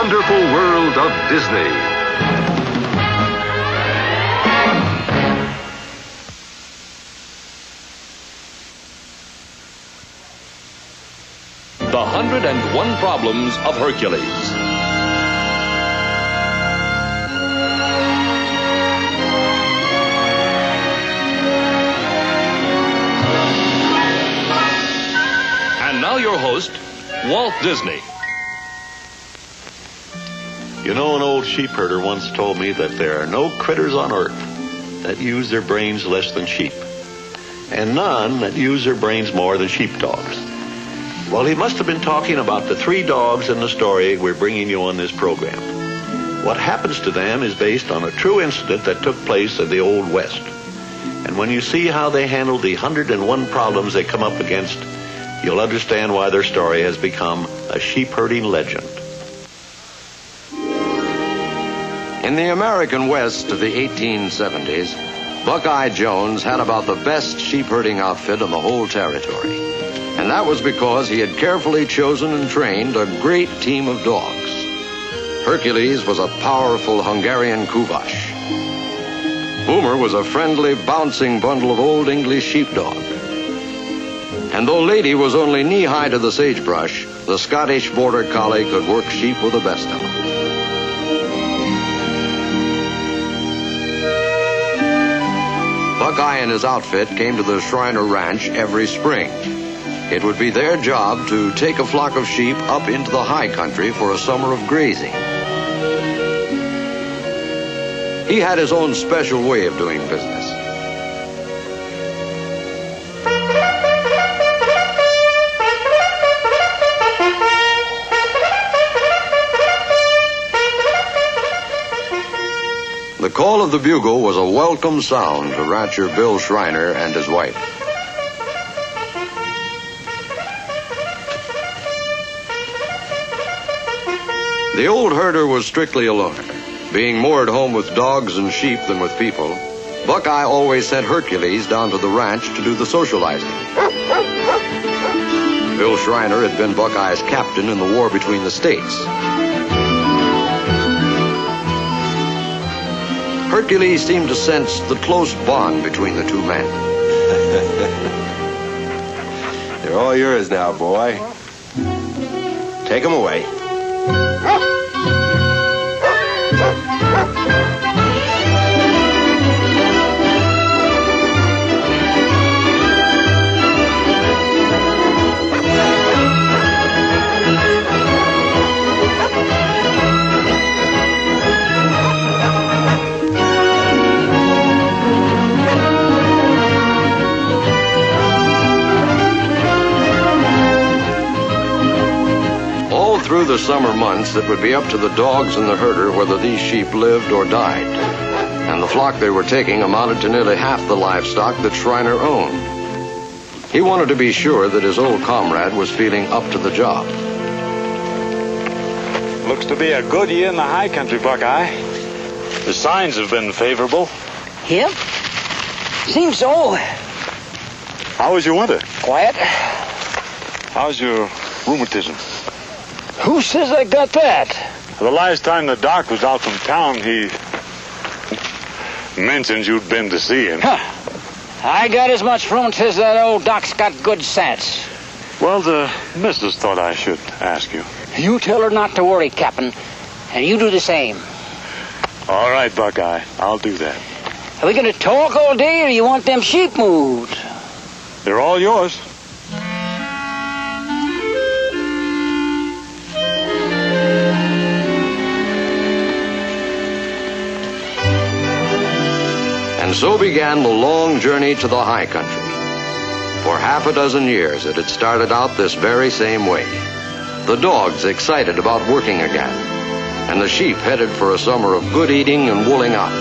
wonderful world of Disney. The 101 Problems of Hercules. And now your host, Walt Disney. You know, an old sheepherder once told me that there are no critters on earth that use their brains less than sheep, and none that use their brains more than sheepdogs. Well, he must have been talking about the three dogs in the story we're bringing you on this program. What happens to them is based on a true incident that took place in the Old West. And when you see how they handled the 101 problems they come up against, you'll understand why their story has become a sheep-herding legend. In the American West of the 1870s, Buckeye Jones had about the best sheep-herding outfit in the whole territory. And that was because he had carefully chosen and trained a great team of dogs. Hercules was a powerful Hungarian Kuvash. Boomer was a friendly, bouncing bundle of old English sheepdog. And though Lady was only knee-high to the sagebrush, the Scottish Border Collie could work sheep with the best of them. Buckeye and his outfit came to the Shriner Ranch every spring. It would be their job to take a flock of sheep up into the high country for a summer of grazing. He had his own special way of doing business. The call of the bugle was a welcome sound to rancher Bill Shriner and his wife. The old herder was strictly a loner. Being more at home with dogs and sheep than with people, Buckeye always sent Hercules down to the ranch to do the socializing. Bill Shriner had been Buckeye's captain in the war between the states. Hercules seemed to sense the close bond between the two men. They're all yours now, boy. Take them away. Through the summer months, it would be up to the dogs and the herder whether these sheep lived or died. And the flock they were taking amounted to nearly half the livestock that Shriner owned. He wanted to be sure that his old comrade was feeling up to the job. Looks to be a good year in the high country, Buckeye. The signs have been favorable. Yep. Seems so. How was your winter? Quiet. How's your rheumatism? Who says I got that? The last time the doc was out from town, he mentioned you'd been to see him. Huh. I got as much room as that old doc's got good sense. Well, the missus thought I should ask you. You tell her not to worry, Captain, and you do the same. All right, Buckeye, I'll do that. Are we going to talk all day, or you want them sheep moved? They're all yours. And so began the long journey to the high country. For half a dozen years, it had started out this very same way. The dogs excited about working again, and the sheep headed for a summer of good eating and wooling out.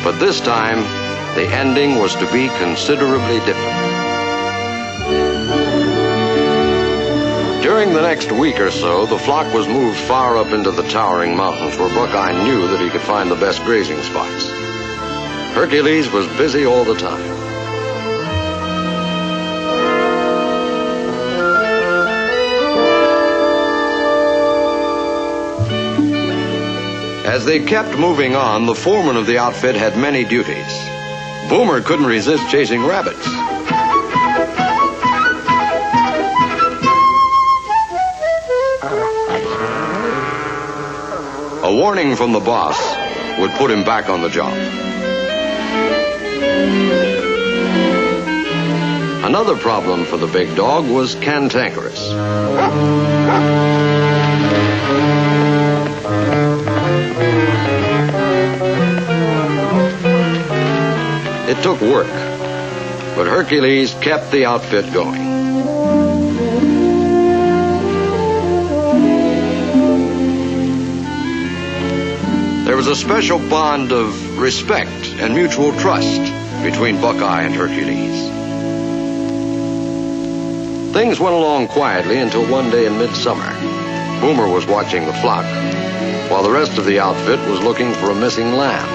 But this time, the ending was to be considerably different. During the next week or so, the flock was moved far up into the towering mountains where Buckeye knew that he could find the best grazing spots. Hercules was busy all the time. As they kept moving on, the foreman of the outfit had many duties. Boomer couldn't resist chasing rabbits. A warning from the boss would put him back on the job. Another problem for the big dog was cantankerous. It took work, but Hercules kept the outfit going. There was a special bond of respect and mutual trust between Buckeye and Hercules. Things went along quietly until one day in midsummer. Boomer was watching the flock, while the rest of the outfit was looking for a missing lamb.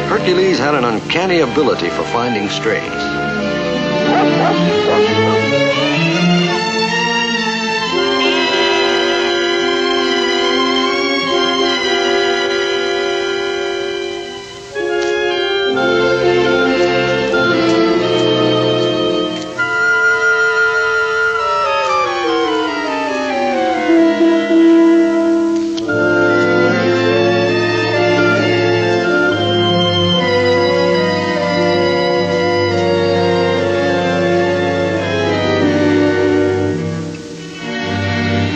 Hercules had an uncanny ability for finding strays.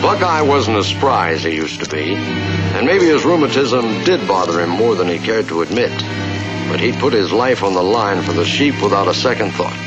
Buckeye wasn't as spry as he used to be, and maybe his rheumatism did bother him more than he cared to admit. But he'd put his life on the line for the sheep without a second thought.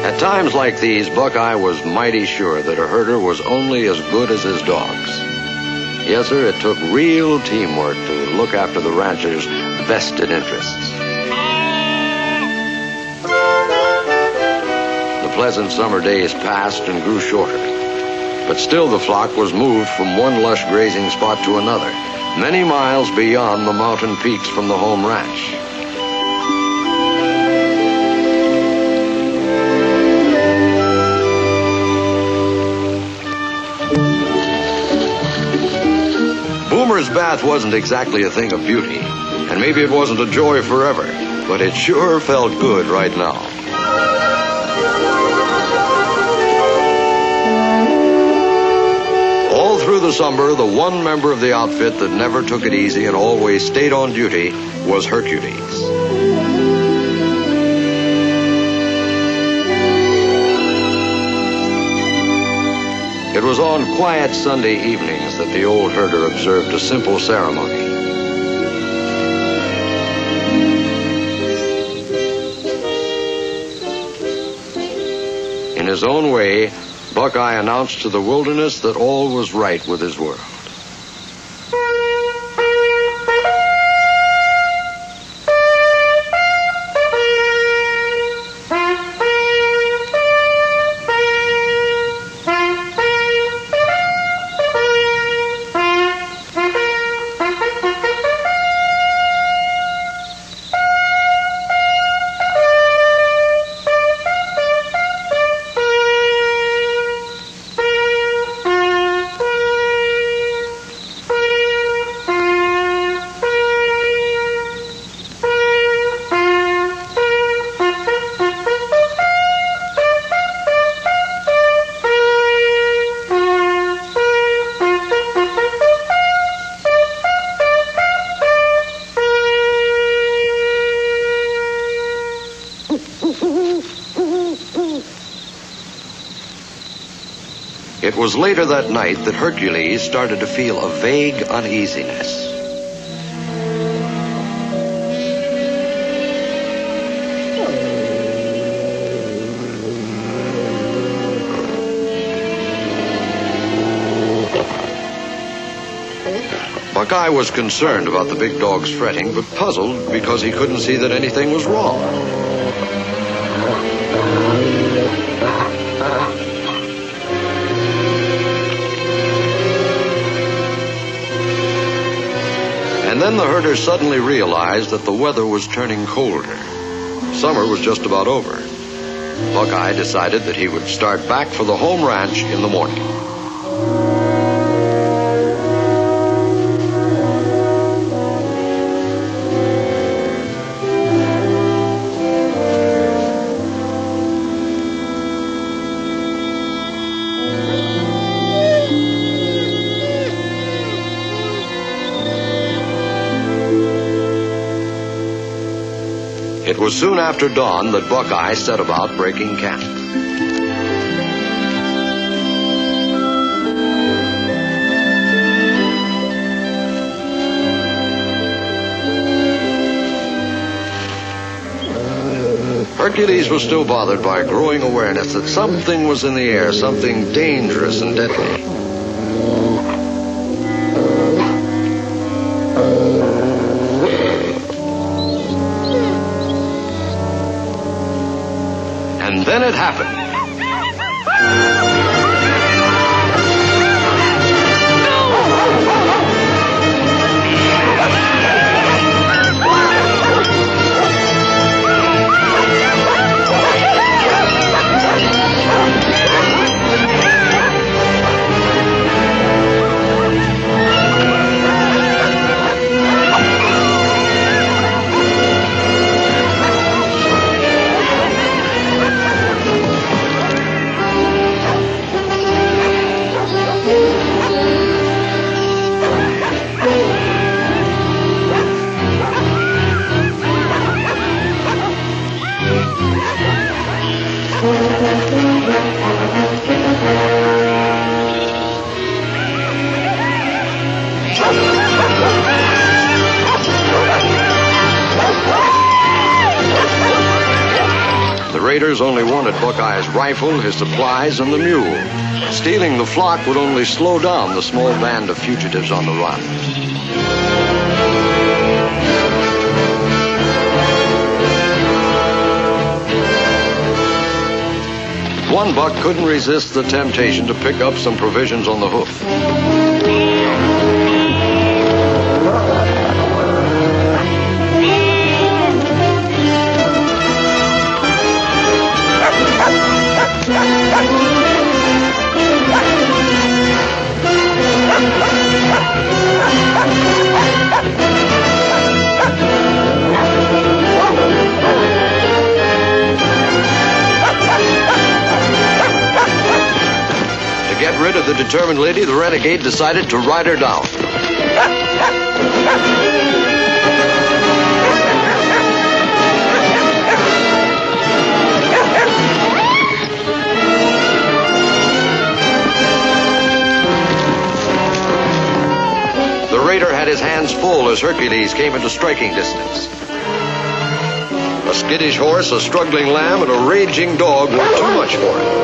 At times like these, Buckeye was mighty sure that a herder was only as good as his dogs. Yes, sir, it took real teamwork to look after the rancher's vested interests. The pleasant summer days passed and grew shorter. But still the flock was moved from one lush grazing spot to another, many miles beyond the mountain peaks from the home ranch. Boomer's bath wasn't exactly a thing of beauty, and maybe it wasn't a joy forever, but it sure felt good right now. All through the summer, the one member of the outfit that never took it easy and always stayed on duty was Hercules. It was on quiet Sunday evenings that the old herder observed a simple ceremony. In his own way, Buckeye announced to the wilderness that all was right with his world. It was later that night that Hercules started to feel a vague uneasiness. Buckeye was concerned about the big dog's fretting, but puzzled because he couldn't see that anything was wrong. And then the herder suddenly realized that the weather was turning colder. Summer was just about over. Buckeye decided that he would start back for the home ranch in the morning. It was soon after dawn that Buckeye set about breaking camp. Hercules was still bothered by a growing awareness that something was in the air, something dangerous and deadly. And then it happened. The raiders only wanted Buckeye's rifle, his supplies, and the mule. Stealing the flock would only slow down the small band of fugitives on the run. One buck couldn't resist the temptation to pick up some provisions on the hoof. To get rid of the determined lady, the renegade decided to ride her down. The raider had his hands full as Hercules came into striking distance. A skittish horse, a struggling lamb, and a raging dog were too much for him.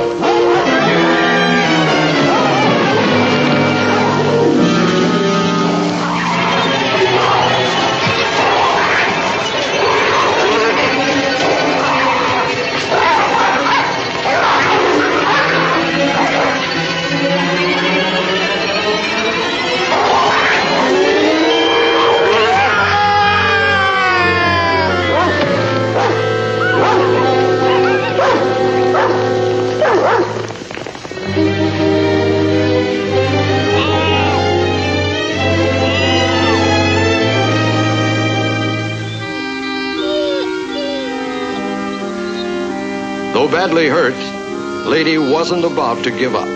Though badly hurt, Lady wasn't about to give up.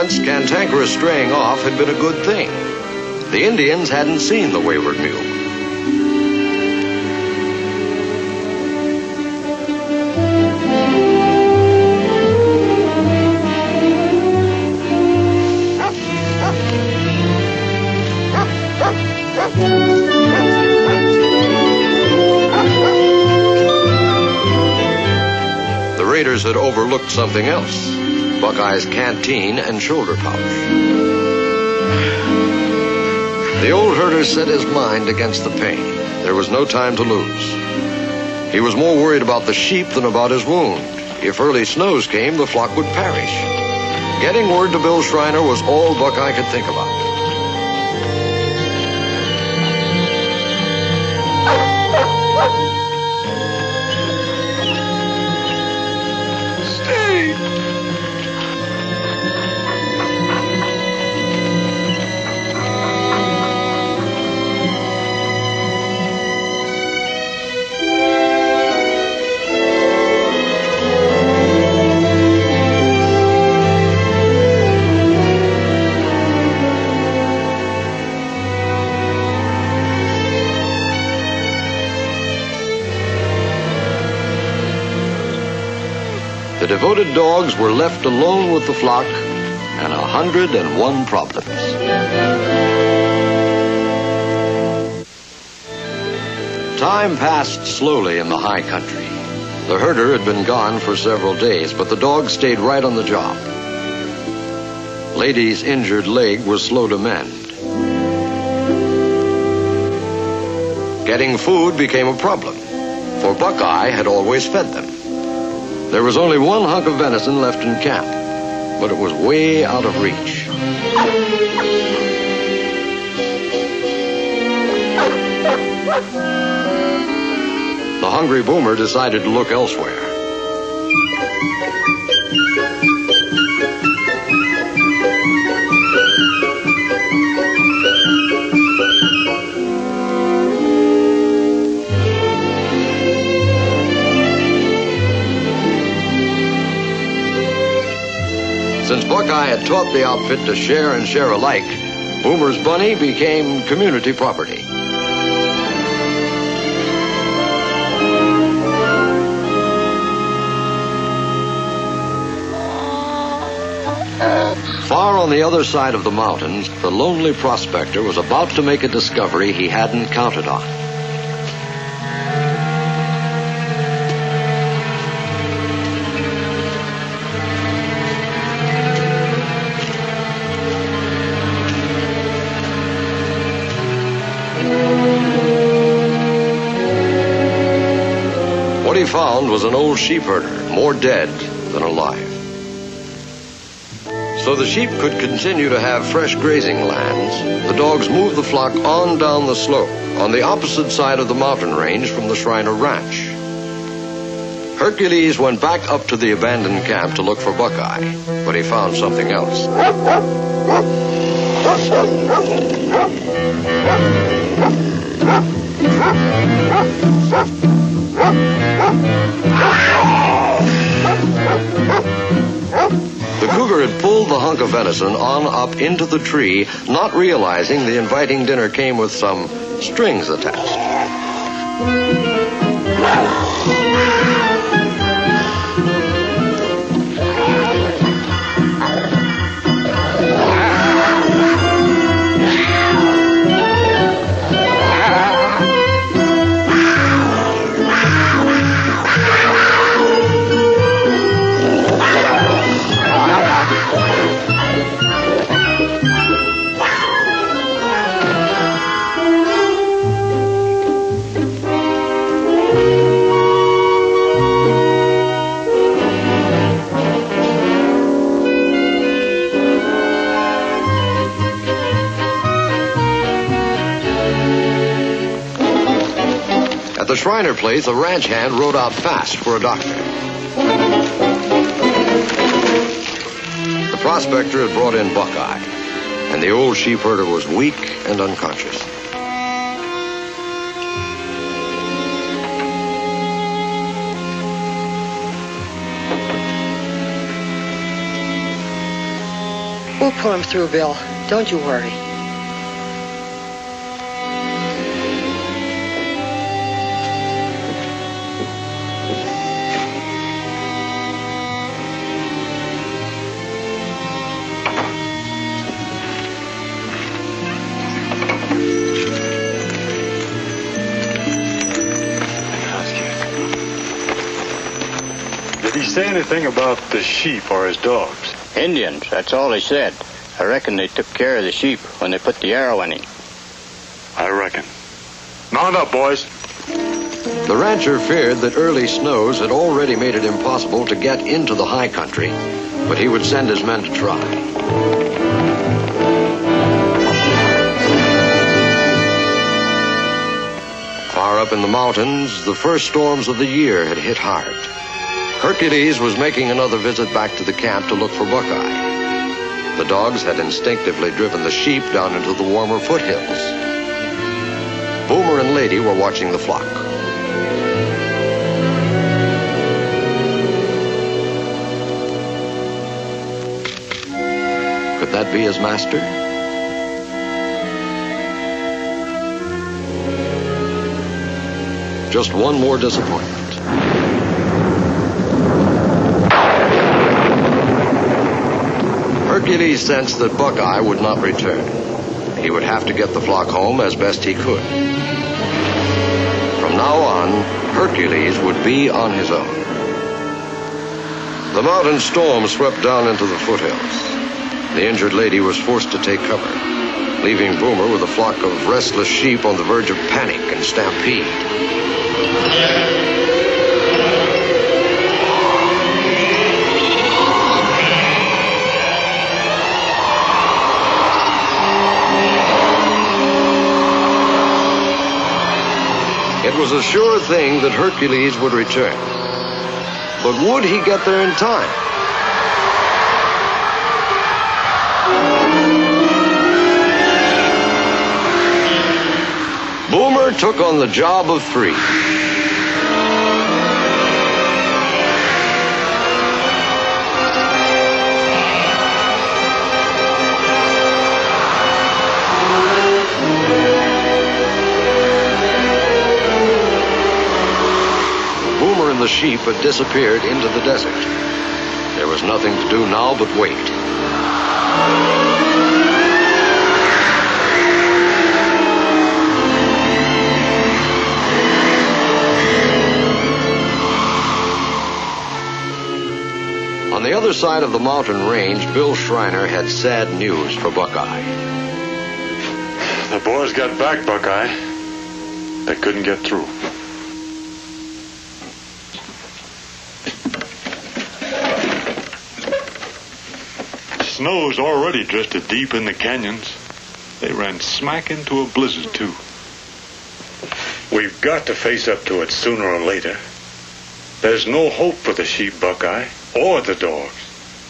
once, cantankerous straying off had been a good thing. The Indians hadn't seen the wayward mule. The raiders had overlooked something else: Buckeye's canteen and shoulder pouch. The old herder set his mind against the pain. There was no time to lose. He was more worried about the sheep than about his wound. If early snows came, the flock would perish. Getting word to Bill Schreiner was all Buckeye could think about. The devoted dogs were left alone with the flock and 101 problems. Time passed slowly in the high country. The herder had been gone for several days, but the dogs stayed right on the job. Lady's injured leg was slow to mend. Getting food became a problem, for Buckeye had always fed them. There was only one hunk of venison left in camp, but it was way out of reach. The hungry boomer decided to look elsewhere. Since Buckeye had taught the outfit to share and share alike, Boomer's bunny became community property. Far on the other side of the mountains, the lonely prospector was about to make a discovery he hadn't counted on. What he found was an old sheepherder, more dead than alive. So the sheep could continue to have fresh grazing lands, the dogs moved the flock on down the slope, on the opposite side of the mountain range from the Schreiner Ranch. Hercules went back up to the abandoned camp to look for Buckeye, but he found something else. The cougar had pulled the hunk of venison on up into the tree, not realizing the inviting dinner came with some strings attached. At the Schreiner place, a ranch hand rode out fast for a doctor. The prospector had brought in Buckeye, and the old sheepherder was weak and unconscious. We'll pull him through, Bill. Don't you worry. Did he say anything about the sheep or his dogs? Indians, that's all they said. I reckon they took care of the sheep when they put the arrow in him. I reckon. Mount up, boys. The rancher feared that early snows had already made it impossible to get into the high country, but he would send his men to try. Far up in the mountains, the first storms of the year had hit hard. Hercules was making another visit back to the camp to look for Buckeye. The dogs had instinctively driven the sheep down into the warmer foothills. Boomer and Lady were watching the flock. Could that be his master? Just one more disappointment. Hercules sensed that Buckeye would not return. He would have to get the flock home as best he could. From now on, Hercules would be on his own. The mountain storm swept down into the foothills. The injured lady was forced to take cover, leaving Boomer with a flock of restless sheep on the verge of panic and stampede. It was a sure thing that Hercules would return. But would he get there in time? Boomer took on the job of 3. Boomer and the sheep had disappeared into the desert. There was nothing to do now but wait. On the other side of the mountain range, Bill Schreiner had sad news for Buckeye. The boys got back, Buckeye. They couldn't get through. Snow's already drifted deep in the canyons. They ran smack into a blizzard, too. We've got to face up to it sooner or later. There's no hope for the sheep, Buckeye, or the dogs,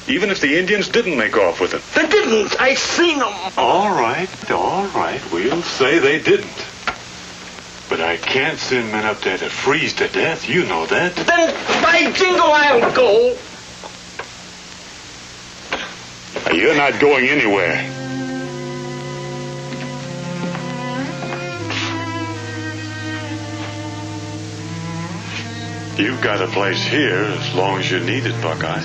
even if the Indians didn't make off with it. They didn't. I seen them. All right. We'll say they didn't. But I can't send men up there to freeze to death. You know that. Then by jingo, I'll go. You're not going anywhere. You've got a place here as long as you need it, Buckeye.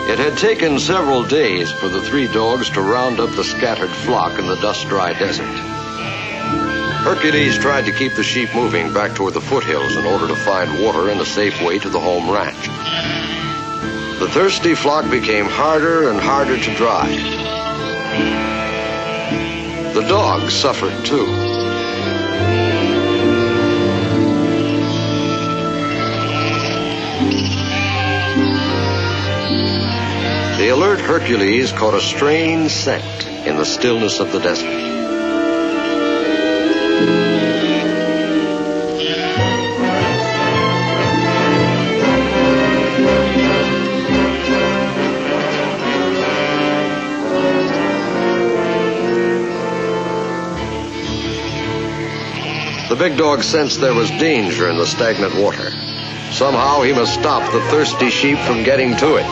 It had taken several days for the 3 dogs to round up the scattered flock in the dust-dry desert. Hercules tried to keep the sheep moving back toward the foothills in order to find water and a safe way to the home ranch. The thirsty flock became harder and harder to drive. The dogs suffered too. The alert Hercules caught a strange scent in the stillness of the desert. big dog sensed there was danger in the stagnant water. Somehow he must stop the thirsty sheep from getting to it.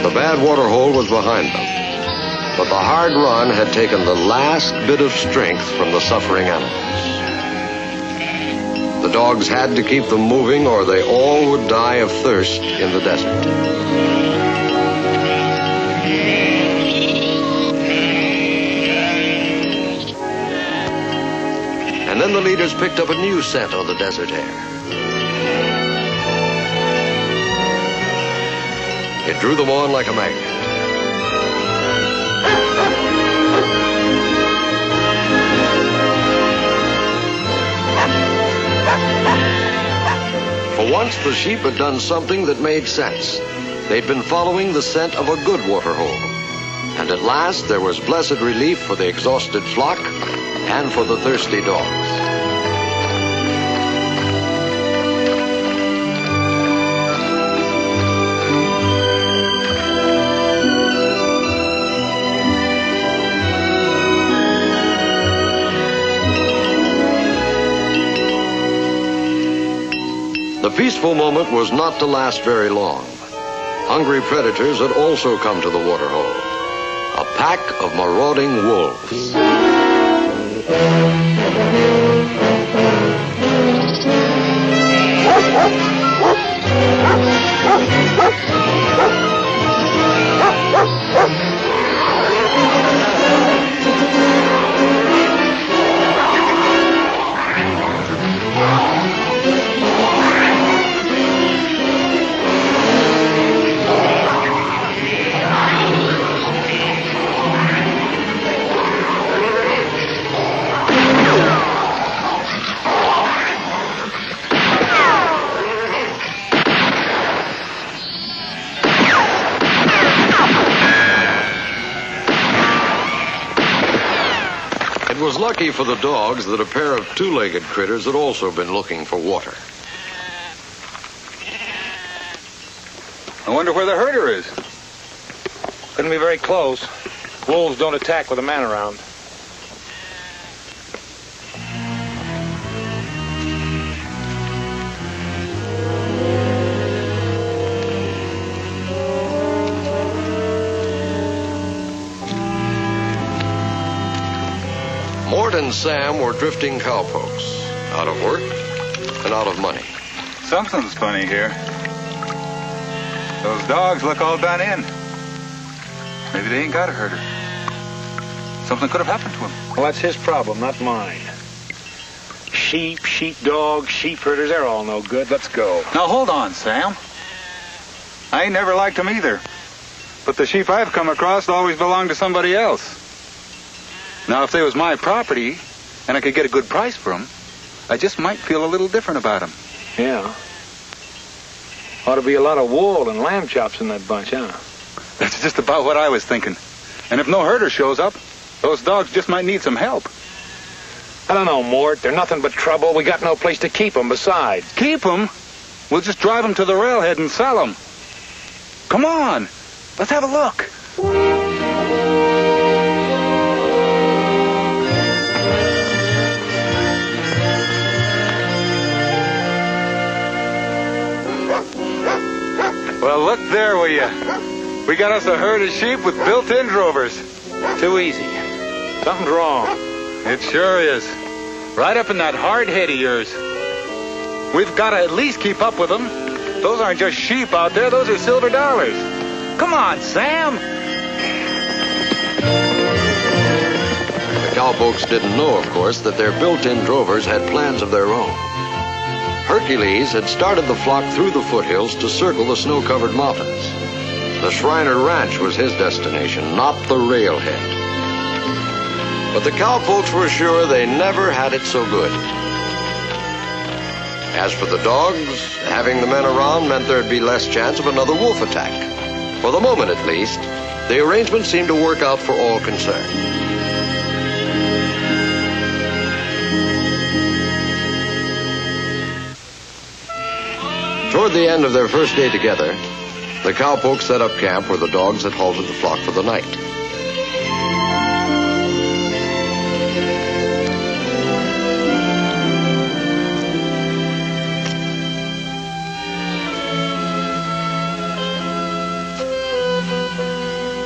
The bad water hole was behind them, but the hard run had taken the last bit of strength from the suffering animals. The dogs had to keep them moving, or they all would die of thirst in the desert. And then the leaders picked up a new scent on the desert air. It drew them on like a magnet. For once, the sheep had done something that made sense. They'd been following the scent of a good water hole. And at last, there was blessed relief for the exhausted flock and for the thirsty dogs. The peaceful moment was not to last very long. Hungry predators had also come to the waterhole. A pack of marauding wolves. It was lucky for the dogs that a pair of two-legged critters had also been looking for water. I wonder where the herder is. Couldn't be very close. Wolves don't attack with a man around. Mort and Sam were drifting cowpokes, out of work and out of money. Something's funny here. Those dogs look all done in. Maybe they ain't got a herder. Something could have happened to him. Well, that's his problem, not mine. Sheep, sheepdogs, sheepherders, they're all no good. Let's go. Now, hold on, Sam. I ain't never liked them either. But the sheep I've come across always belonged to somebody else. Now, if they was my property, and I could get a good price for them, I just might feel a little different about them. Yeah. Ought to be a lot of wool and lamb chops in that bunch, huh? That's just about what I was thinking. And if no herder shows up, those dogs just might need some help. I don't know, Mort. They're nothing but trouble. We got no place to keep them besides. Keep them? We'll just drive them to the railhead and sell them. Come on. Let's have a look. Well, look there, will you? We got us a herd of sheep with built-in drovers. Too easy. Something's wrong. It sure is. Right up in that hard head of yours. We've got to at least keep up with them. Those aren't just sheep out there. Those are silver dollars. Come on, Sam. The cowpokes didn't know, of course, that their built-in drovers had plans of their own. Hercules had started the flock through the foothills to circle the snow-covered mountains. The Shriner Ranch was his destination, not the railhead. But the cowpokes were sure they never had it so good. As for the dogs, having the men around meant there'd be less chance of another wolf attack. For the moment, at least, the arrangement seemed to work out for all concerned. Toward the end of their first day together, the cowpokes set up camp where the dogs had halted the flock for the night.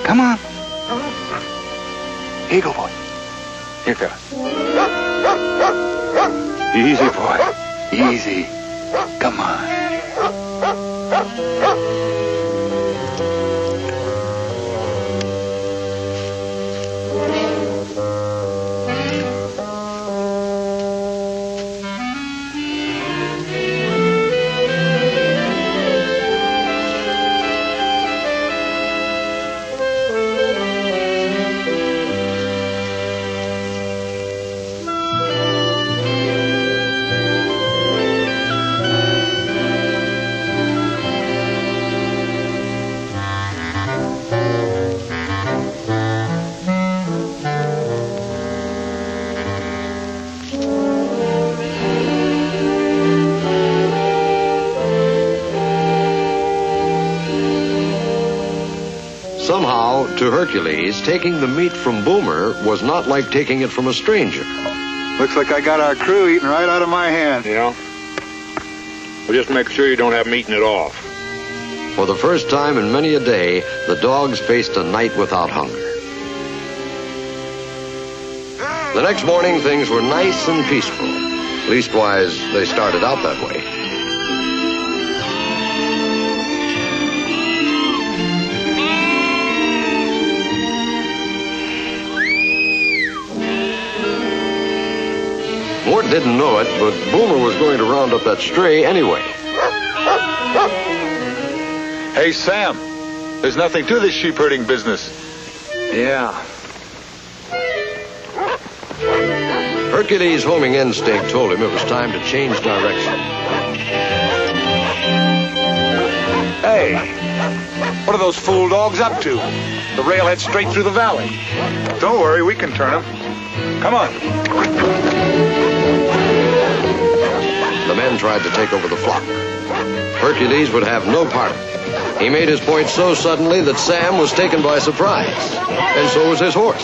Come on. Here you go, boy. Here, fella. Easy, boy. Easy. Come on. Somehow, to Hercules, taking the meat from Boomer was not like taking it from a stranger. Looks like I got our crew eating right out of my hand. You know? Well, just make sure you don't have them eating it off. For the first time in many a day, the dogs faced a night without hunger. The next morning, things were nice and peaceful. Leastwise, they started out that way. Mort didn't know it, but Boomer was going to round up that stray anyway. Hey, Sam, there's nothing to this sheep herding business. Yeah. Hercules' homing instinct told him it was time to change direction. Hey, what are those fool dogs up to? The rail heads straight through the valley. Don't worry, we can turn them. Come on. The men tried to take over the flock. Hercules would have no part of it. He made his point so suddenly that Sam was taken by surprise, and so was his horse.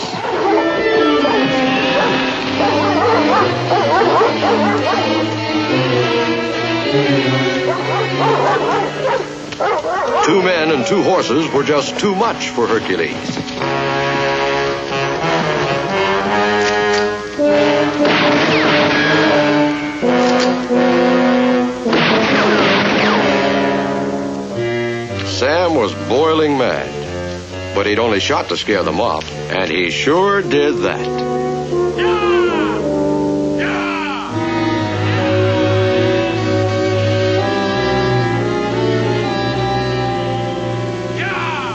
Two men and two horses were just too much for Hercules. Sam was boiling mad, but he'd only shot to scare them off, and he sure did that.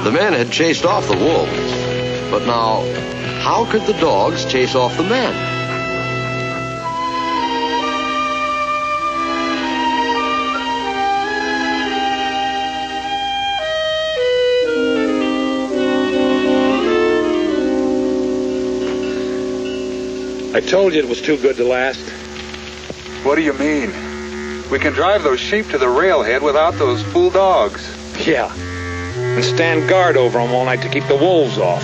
The men had chased off the wolves, but now, how could the dogs chase off the men? I told you it was too good to last. What do you mean? We can drive those sheep to the railhead without those fool dogs. Yeah. And stand guard over them all night to keep the wolves off.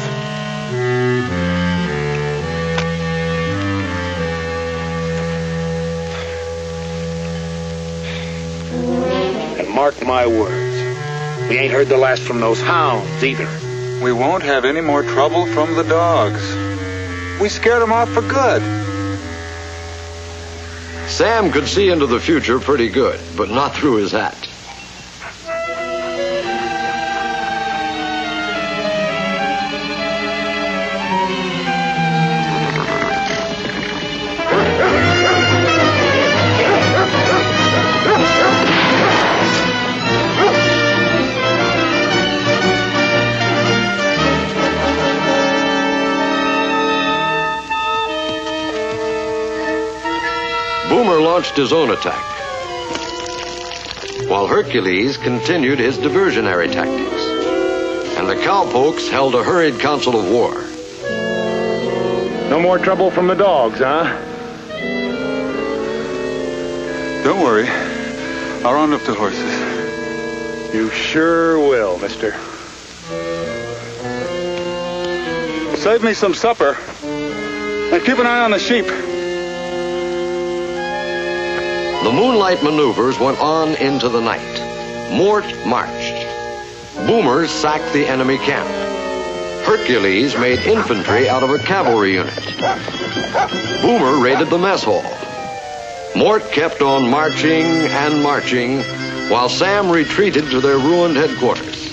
And mark my words, we ain't heard the last from those hounds either. We won't have any more trouble from the dogs. We scared them off for good. Sam could see into the future pretty good, but not through his hat. Boomer launched his own attack, while Hercules continued his diversionary tactics, and the cowpokes held a hurried council of war. No more trouble from the dogs, huh? Don't worry. I'll round up the horses. You sure will, mister. Save me some supper. And keep an eye on the sheep. The moonlight maneuvers went on into the night. Mort marched. Boomers sacked the enemy camp. Hercules made infantry out of a cavalry unit. Boomer raided the mess hall. Mort kept on marching and marching, while Sam retreated to their ruined headquarters.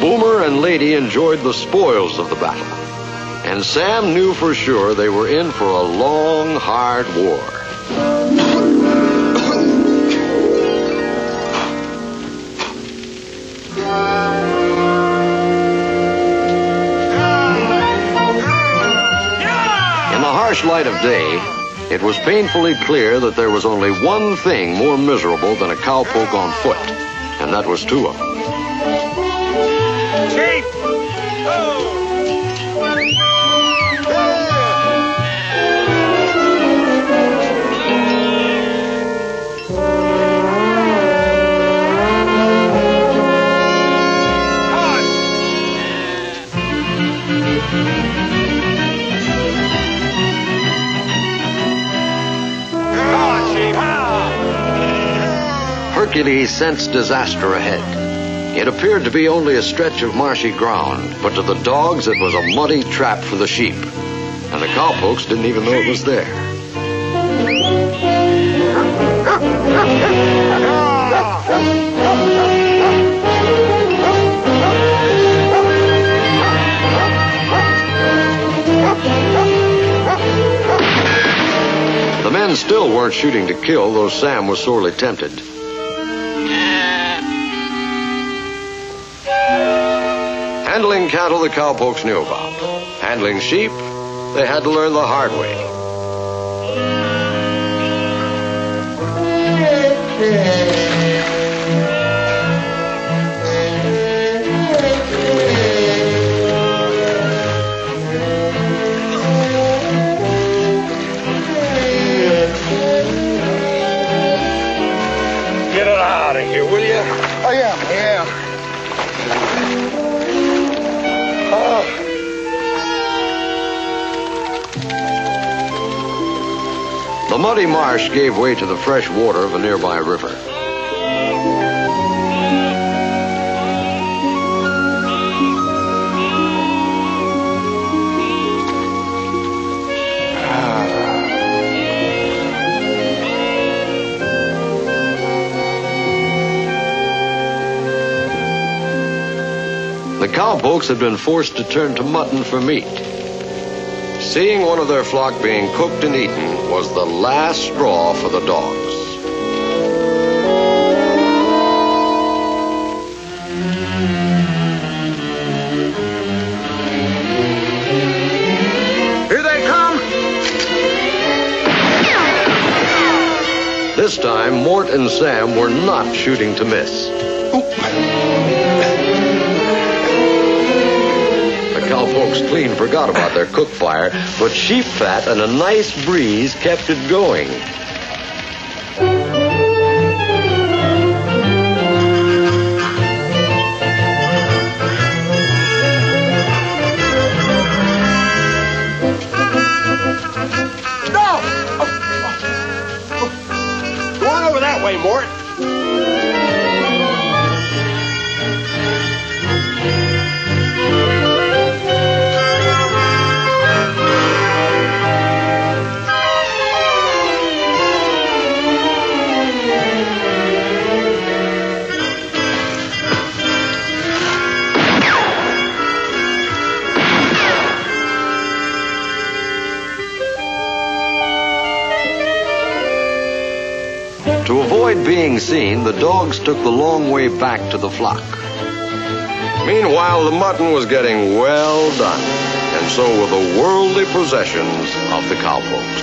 Boomer and Lady enjoyed the spoils of the battle, and Sam knew for sure they were in for a long, hard war. In the harsh light of day, it was painfully clear that there was only one thing more miserable than a cowpoke on foot, and that was two of them. Sheep! Hercules sensed disaster ahead. It appeared to be only a stretch of marshy ground, but to the dogs it was a muddy trap for the sheep. And the cowpokes didn't even know it was there. The men still weren't shooting to kill, though Sam was sorely tempted. Handling cattle, the cowpokes knew about. Handling sheep, they had to learn the hard way. Get it out of here, will you? Oh, yeah. The muddy marsh gave way to the fresh water of a nearby river. The cowpokes had been forced to turn to mutton for meat. Seeing one of their flock being cooked and eaten was the last straw for the dogs. Here they come! This time, Mort and Sam were not shooting to miss. Cowpokes clean forgot about their cook fire, but sheep fat and a nice breeze kept it going. No! Go on over that way, Mort. To avoid being seen, the dogs took the long way back to the flock. Meanwhile, the mutton was getting well done, and so were the worldly possessions of the cowpokes.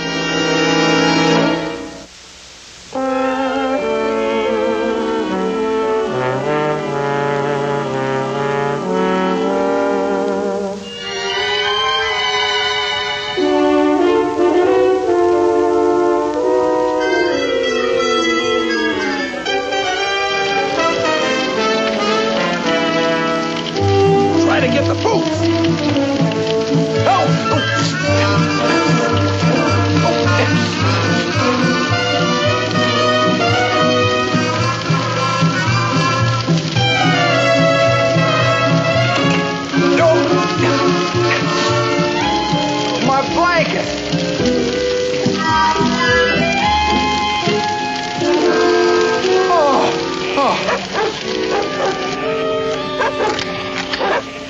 Take it.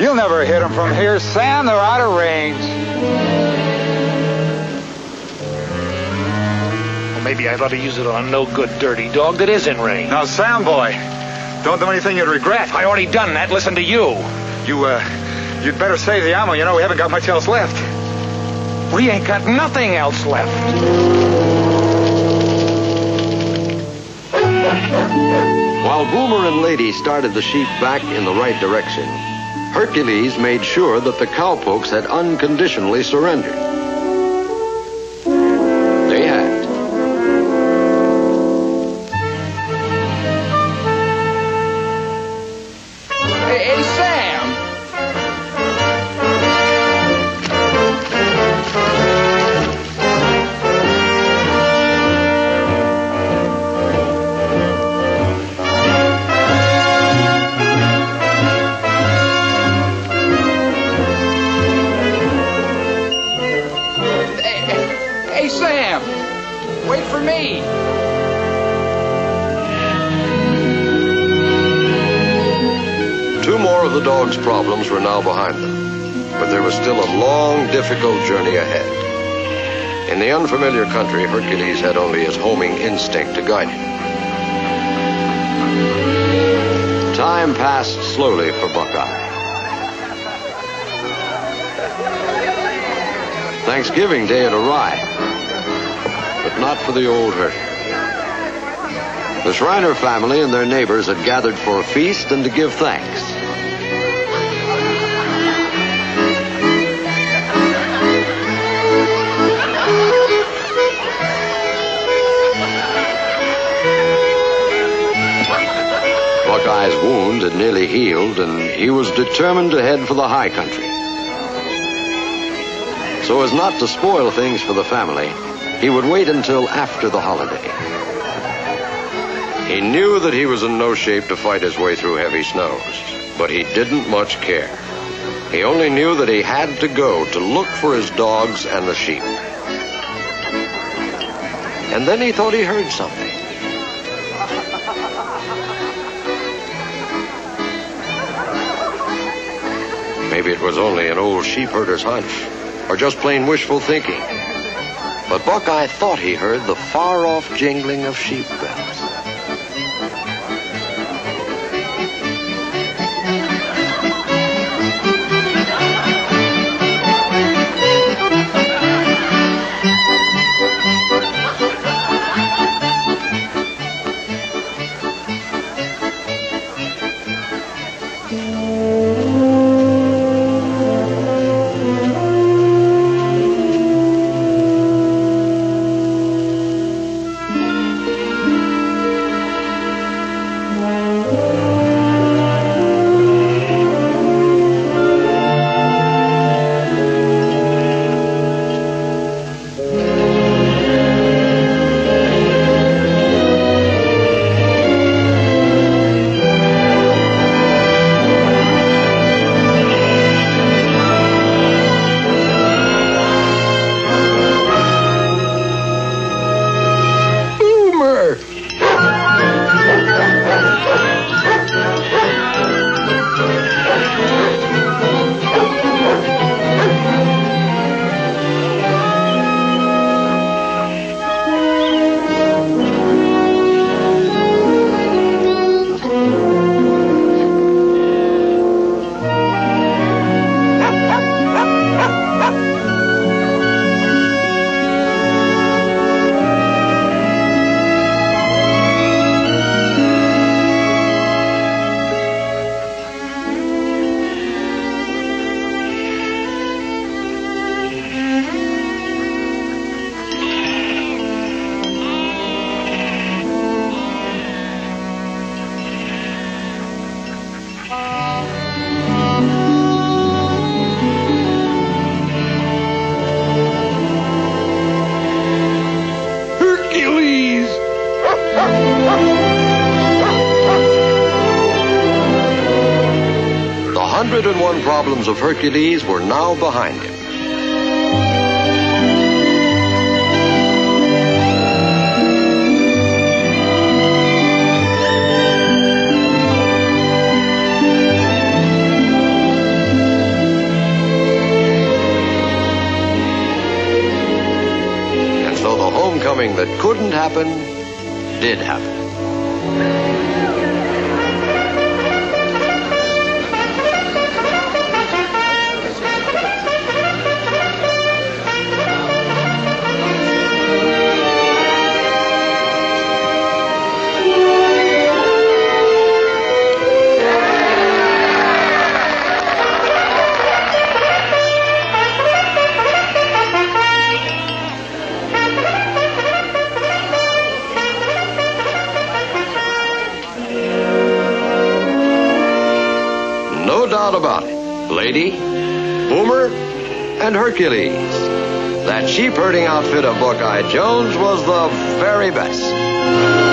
You'll never hit them from here, Sam. They're out of range. Well, maybe I ought to use it on a no-good dirty dog that is in range. Now, Sam, boy, don't do anything you'd regret. I already done that. Listen to you. You'd better save the ammo. You know, we haven't got much else left. We ain't got nothing else left. While Boomer and Lady started the sheep back in the right direction, Hercules made sure that the cowpokes had unconditionally surrendered. They had. Hey, Sam! Hey, Sam! Wait for me! Two more of the dog's problems were now behind them, but there was still a long, difficult journey ahead. In the unfamiliar country, Hercules had only his homing instinct to guide him. Time passed slowly for Buckeye. Thanksgiving Day had arrived, but not for the old herder. The Shriner family and their neighbors had gathered for a feast and to give thanks. Buckeye's wound had nearly healed, and he was determined to head for the high country. So as not to spoil things for the family, he would wait until after the holiday. He knew that he was in no shape to fight his way through heavy snows, but he didn't much care. He only knew that he had to go to look for his dogs and the sheep. And then he thought he heard something. Maybe it was only an old sheepherder's hunch, or just plain wishful thinking. But Buckeye thought he heard the far-off jingling of sheep bells. The 101 problems of Hercules were now behind him. homecoming that couldn't happen did happen. No doubt about it, Lady, Boomer, and Hercules. That sheep herding outfit of Buckeye Jones was the very best.